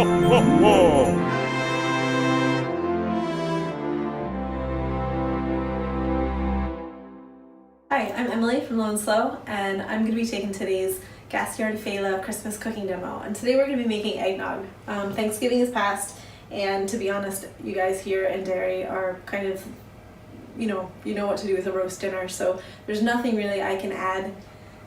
Hi, I'm Emily from Lo Slo, and I'm going to be taking today's Gastier Fela Christmas cooking demo. And today we're going to be making eggnog. Thanksgiving is past, and to be honest, you guys here in Derry are kind of, you know what to do with a roast dinner, so there's nothing really I can add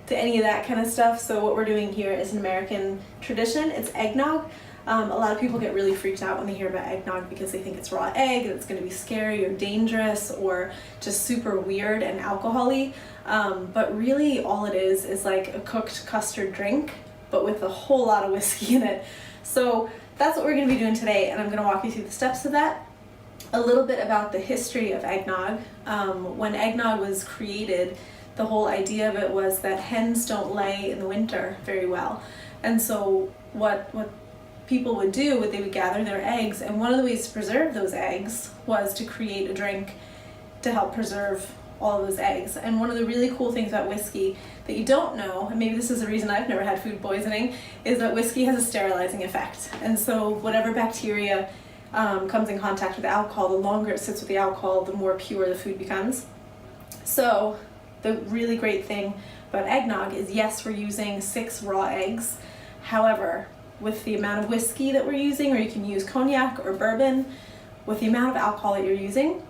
to any of that kind of stuff. So what we're doing here is an American tradition. It's eggnog. A lot of people get really freaked out when they hear about eggnog because they think it's raw egg and it's going to be scary or dangerous or just super weird and alcohol-y. But really all it is like a cooked custard drink, but with a whole lot of whiskey in it. So that's what we're going to be doing today, and I'm going to walk you through the steps of that. A little bit about the history of eggnog. When eggnog was created, the whole idea of it was that hens don't lay in the winter very well. And so what people would do, they would gather their eggs, and one of the ways to preserve those eggs was to create a drink to help preserve all of those eggs. And one of the really cool things about whiskey that you don't know, and maybe this is the reason I've never had food poisoning, is that whiskey has a sterilizing effect. And so whatever bacteria comes in contact with the alcohol, the longer it sits with the alcohol, the more pure the food becomes. So the really great thing about eggnog is, yes, we're using 6 raw eggs. However, with the amount of whiskey that we're using, or you can use cognac or bourbon, with the amount of alcohol that you're using,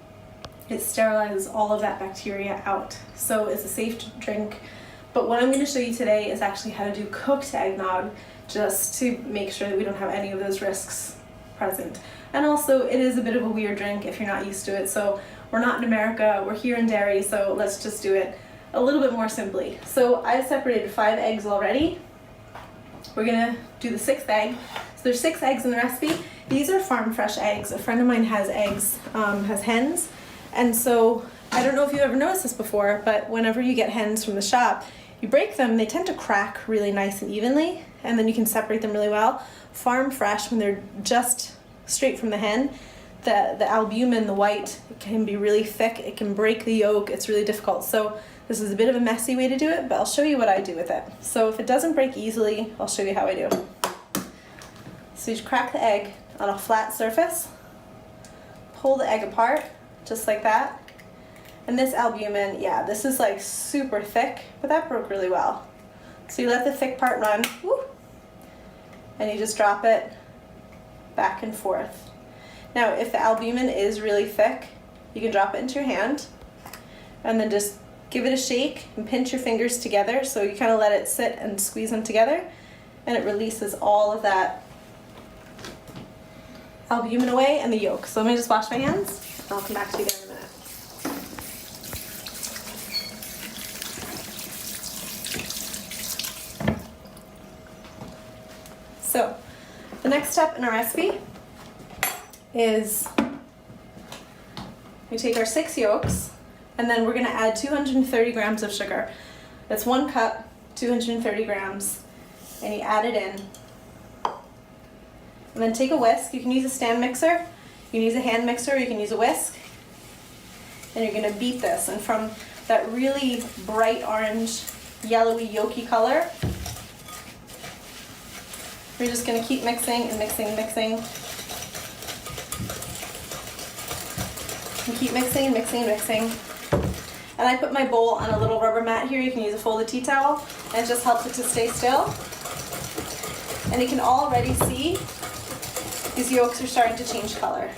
it sterilizes all of that bacteria out. So it's a safe drink. But what I'm going to show you today is actually how to do cooked eggnog, just to make sure that we don't have any of those risks present. And also, it is a bit of a weird drink if you're not used to it. So we're not in America, we're here in Derry, so let's just do it a little bit more simply. So I've separated 5 eggs already. We're gonna do the 6th egg. So there's 6 eggs in the recipe. These are farm fresh eggs. A friend of mine has eggs, has hens. And so, I don't know if you've ever noticed this before, but whenever you get hens from the shop, you break them, they tend to crack really nice and evenly, and then you can separate them really well. Farm fresh, when they're just straight from the hen, the albumin, the white, it can be really thick, it can break the yolk, it's really difficult. So this is a bit of a messy way to do it, but I'll show you what I do with it. So if it doesn't break easily, I'll show you how I do. So you just crack the egg on a flat surface, pull the egg apart, just like that. And this albumin, yeah, this is like super thick, but that broke really well. So you let the thick part run, whoop, and you just drop it back and forth. Now, if the albumin is really thick, you can drop it into your hand, and then just give it a shake and pinch your fingers together, so you kind of let it sit and squeeze them together, and it releases all of that albumin away and the yolk. So let me just wash my hands, and I'll come back to you again in a minute. So the next step in our recipe is we take our 6 yolks, and then we're going to add 230 grams of sugar. That's 1 cup, 230 grams, and you add it in. And then take a whisk. You can use a stand mixer, you can use a hand mixer, or you can use a whisk. And you're going to beat this, and from that really bright orange, yellowy, yolky color, we're just going to keep mixing and mixing and mixing. And keep mixing and mixing and mixing. And I put my bowl on a little rubber mat here. You can use a folded tea towel, and it just helps it to stay still. And you can already see these yolks are starting to change color.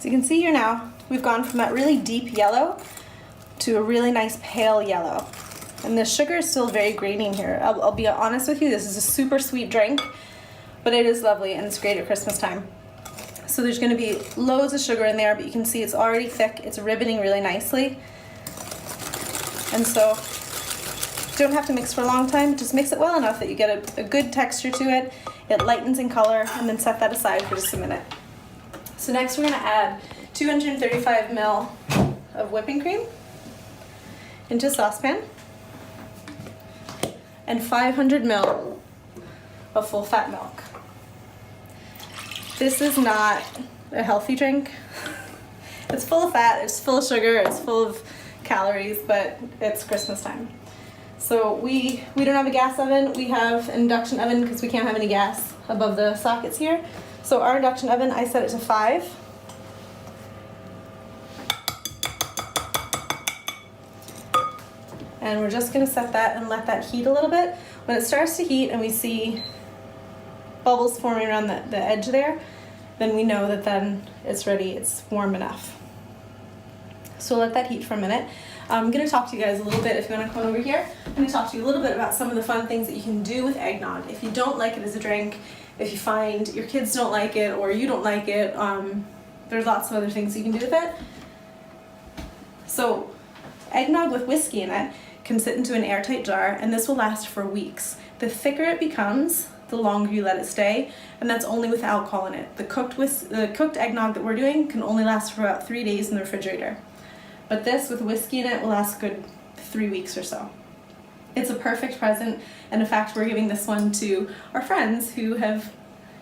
You can see here now, we've gone from that really deep yellow to a really nice pale yellow. And the sugar is still very grainy in here. I'll be honest with you, this is a super sweet drink, but it is lovely and it's great at Christmas time. So there's gonna be loads of sugar in there, but you can see it's already thick, it's ribboning really nicely. And so, you don't have to mix for a long time, just mix it well enough that you get a good texture to it, it lightens in color, and then set that aside for just a minute. So next we're going to add 235 ml of whipping cream into a saucepan. and 500 ml of full fat milk. This is not a healthy drink. It's full of fat, it's full of sugar, it's full of calories, but it's Christmas time. So we don't have a gas oven, we have an induction oven because we can't have any gas above the sockets here. So our induction oven, I set it to 5. And we're just gonna set that and let that heat a little bit. When it starts to heat and we see bubbles forming around the edge there, then we know that then it's ready, it's warm enough. So let that heat for a minute. I'm gonna talk to you guys a little bit, if you wanna come over here, I'm gonna talk to you a little bit about some of the fun things that you can do with eggnog. If you don't like it as a drink, if you find your kids don't like it or you don't like it, there's lots of other things you can do with it. So eggnog with whiskey in it can sit into an airtight jar, and this will last for weeks. The thicker it becomes, the longer you let it stay, and that's only with alcohol in it. The cooked eggnog that we're doing can only last for about 3 days in the refrigerator. But this with whiskey in it will last a good 3 weeks or so. It's a perfect present, and in fact we're giving this one to our friends who have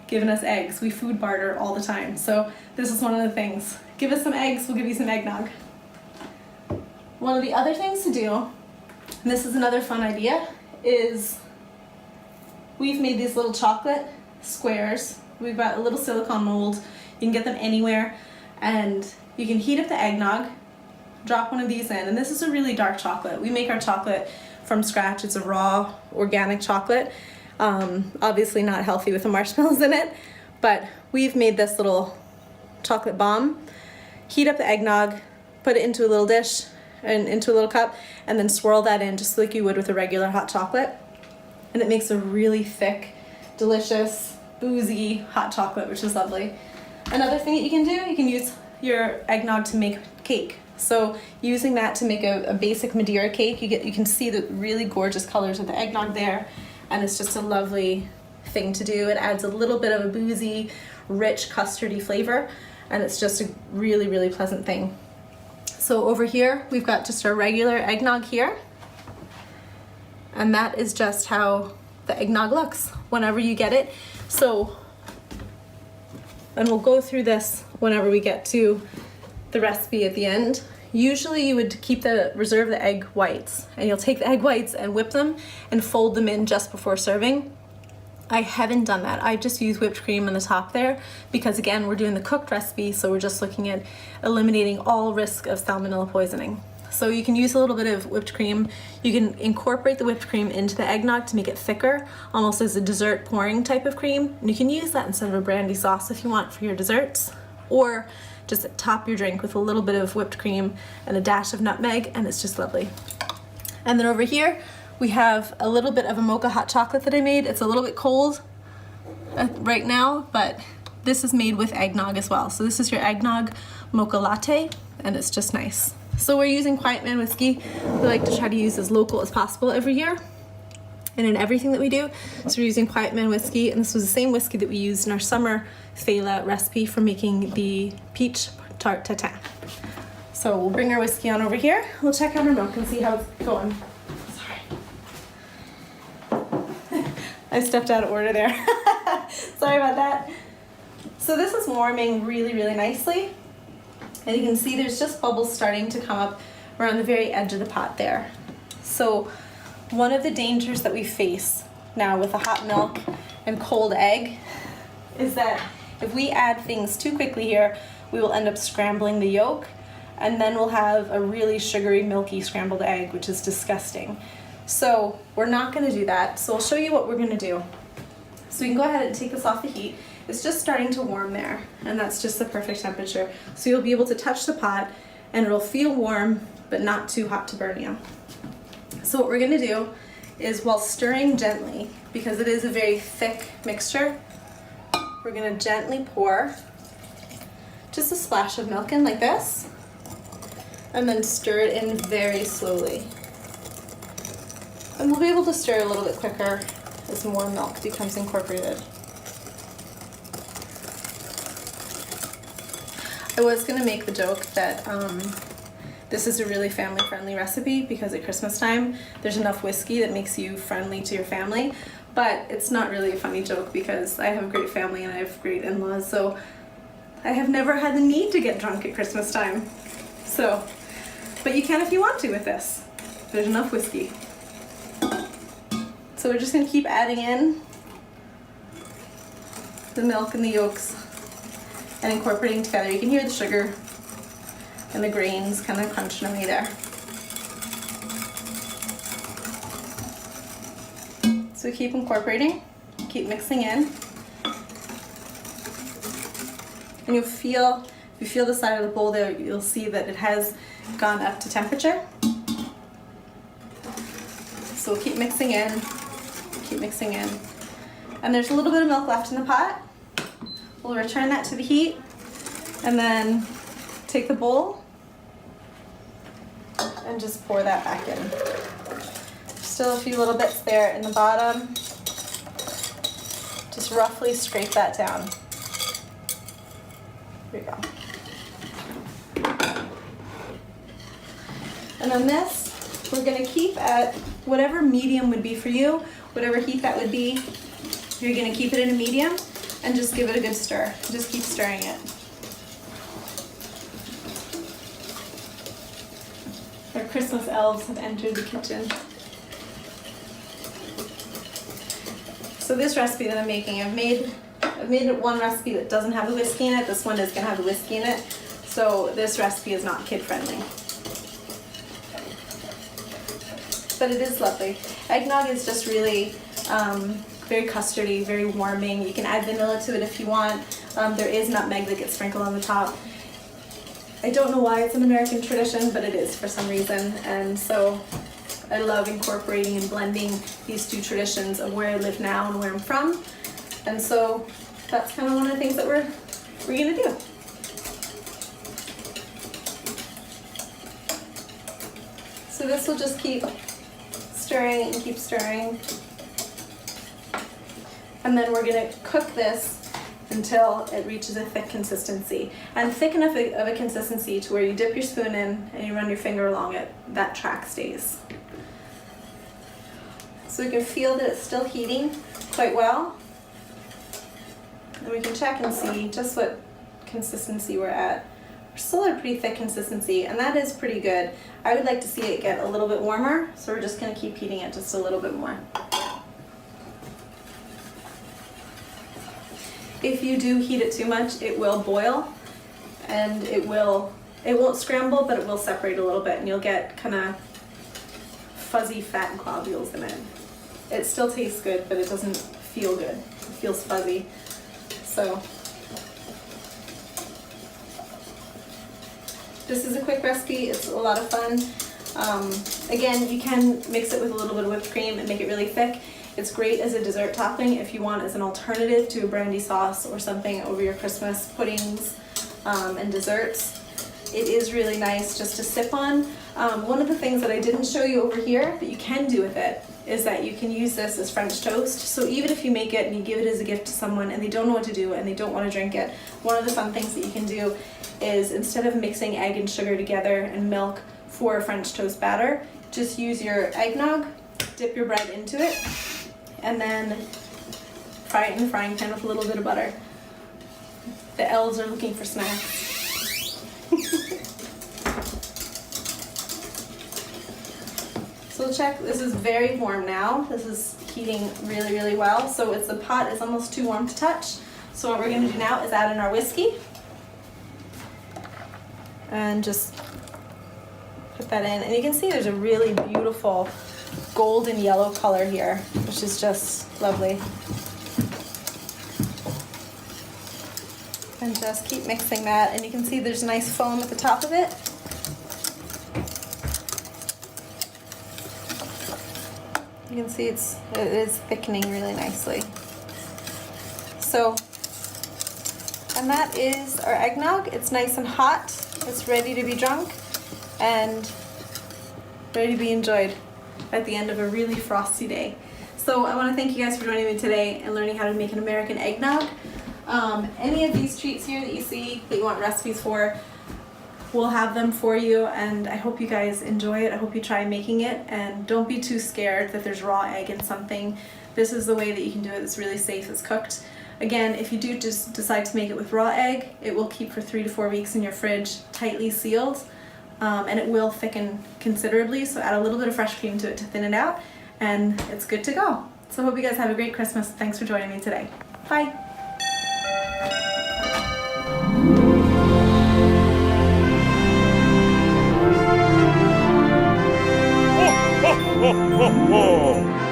given us eggs. We food barter all the time, so this is one of the things. Give us some eggs, we'll give you some eggnog. One of the other things to do, and this is another fun idea, is we've made these little chocolate squares. We've got a little silicone mold. You can get them anywhere, and you can heat up the eggnog, drop one of these in, and this is a really dark chocolate. We make our chocolate from scratch. It's a raw organic chocolate. Obviously not healthy with the marshmallows in it, but we've made this little chocolate bomb. Heat up the eggnog, put it into a little dish and into a little cup, and then swirl that in just like you would with a regular hot chocolate. And it makes a really thick, delicious, boozy hot chocolate, which is lovely. Another thing that you can use your eggnog to make cake. So using that to make a basic Madeira cake, you can see the really gorgeous colors of the eggnog there, and it's just a lovely thing to do. It adds a little bit of a boozy, rich, custardy flavor, and it's just a really, really pleasant thing. So over here, we've got just our regular eggnog here, and that is just how the eggnog looks whenever you get it. So, and we'll go through this whenever we get to the recipe at the end. Usually you would reserve the egg whites, and you'll take the egg whites and whip them and fold them in just before serving. I haven't done that. I just use whipped cream on the top there because, again, we're doing the cooked recipe, so we're just looking at eliminating all risk of salmonella poisoning. So you can use a little bit of whipped cream. You can incorporate the whipped cream into the eggnog to make it thicker, almost as a dessert pouring type of cream. And you can use that instead of a brandy sauce if you want for your desserts, or just top your drink with a little bit of whipped cream and a dash of nutmeg, and it's just lovely. And then over here, we have a little bit of a mocha hot chocolate that I made. It's a little bit cold right now, but this is made with eggnog as well. So this is your eggnog mocha latte, and it's just nice. So we're using Quiet Man whiskey. We like to try to use as local as possible every year and in everything that we do. So we're using Quiet Man whiskey, and this was the same whiskey that we used in our summer Fela recipe for making the peach tart tatin. So we'll bring our whiskey on over here. We'll check out our milk and see how it's going. I stepped out of order there. Sorry about that. So this is warming really, really nicely. And you can see there's just bubbles starting to come up around the very edge of the pot there. So one of the dangers that we face now with the hot milk and cold egg is that if we add things too quickly here, we will end up scrambling the yolk, and then we'll have a really sugary, milky scrambled egg, which is disgusting. So we're not gonna do that. So I'll show you what we're gonna do. So we can go ahead and take this off the heat. It's just starting to warm there, and that's just the perfect temperature. So you'll be able to touch the pot, and it'll feel warm, but not too hot to burn you. So what we're gonna do is, while stirring gently, because it is a very thick mixture, we're gonna gently pour just a splash of milk in like this, and then stir it in very slowly. And we'll be able to stir a little bit quicker as more milk becomes incorporated. I was gonna make the joke that This is a really family-friendly recipe because at Christmas time, there's enough whiskey that makes you friendly to your family. But it's not really a funny joke because I have a great family and I have great in-laws, so I have never had the need to get drunk at Christmas time. So, but you can if you want to with this. There's enough whiskey. So we're just gonna keep adding in the milk and the yolks and incorporating together. You can hear the sugar and the grains kind of crunching away there. So keep incorporating, keep mixing in. And you'll feel, if you feel the side of the bowl there, you'll see that it has gone up to temperature. So we'll keep mixing in, keep mixing in. And there's a little bit of milk left in the pot. We'll return that to the heat and then take the bowl and just pour that back in. Still a few little bits there in the bottom. Just roughly scrape that down. Here we go. And then this, we're gonna keep at whatever medium would be for you, whatever heat that would be. You're gonna keep it in a medium and just give it a good stir. Just keep stirring it. Our Christmas elves have entered the kitchen. So this recipe that I'm making, I've made one recipe that doesn't have the whiskey in it. This one is gonna have the whiskey in it. So this recipe is not kid friendly. But it is lovely. Eggnog is just really very custardy, very warming. You can add vanilla to it if you want. There is nutmeg that gets sprinkled on the top. I don't know why it's an American tradition, but it is for some reason. And so I love incorporating and blending these two traditions of where I live now and where I'm from. And so that's kind of one of the things that we're gonna do. So this will just keep stirring and keep stirring. And then we're gonna cook this until it reaches a thick consistency. And thick enough of a consistency to where you dip your spoon in and you run your finger along it, that track stays. So we can feel that it's still heating quite well. And we can check and see just what consistency we're at. We're still at a pretty thick consistency, and that is pretty good. I would like to see it get a little bit warmer, so we're just gonna keep heating it just a little bit more. If you do heat it too much, it will boil, and it won't scramble, but it will separate a little bit, and you'll get kind of fuzzy fat globules in it. It still tastes good, but it doesn't feel good. It feels fuzzy. So this is a quick recipe. It's a lot of fun. Again, you can mix it with a little bit of whipped cream and make it really thick. It's great as a dessert topping if you want as an alternative to a brandy sauce or something over your Christmas puddings and desserts. It is really nice just to sip on. One of the things that I didn't show you over here that you can do with it is that you can use this as French toast. So even if you make it and you give it as a gift to someone and they don't know what to do and they don't want to drink it, one of the fun things that you can do is instead of mixing egg and sugar together and milk for a French toast batter, just use your eggnog, dip your bread into it, and then fry it in the frying pan with a little bit of butter. The elves are looking for snacks. So we'll check, this is very warm now. This is heating really, really well. So the pot is almost too warm to touch. So what we're gonna do now is add in our whiskey. And just put that in. And you can see there's a really beautiful golden yellow color here, which is just lovely. And just keep mixing that. And you can see there's a nice foam at the top of it. You can see it is thickening really nicely. So, and that is our eggnog. It's nice and hot. It's ready to be drunk and ready to be enjoyed at the end of a really frosty day. So I want to thank you guys for joining me today and learning how to make an American eggnog. Any of these treats here that you see that you want recipes for, we'll have them for you, and I hope you guys enjoy it. I hope you try making it, and don't be too scared that there's raw egg in something. This is the way that you can do it. It's really safe. It's cooked. Again, if you do just decide to make it with raw egg, it will keep for 3 to 4 weeks in your fridge, tightly sealed, and it will thicken considerably. So add a little bit of fresh cream to it to thin it out, and it's good to go. So I hope you guys have a great Christmas. Thanks for joining me today. Bye. Ho, ho, ho, ho.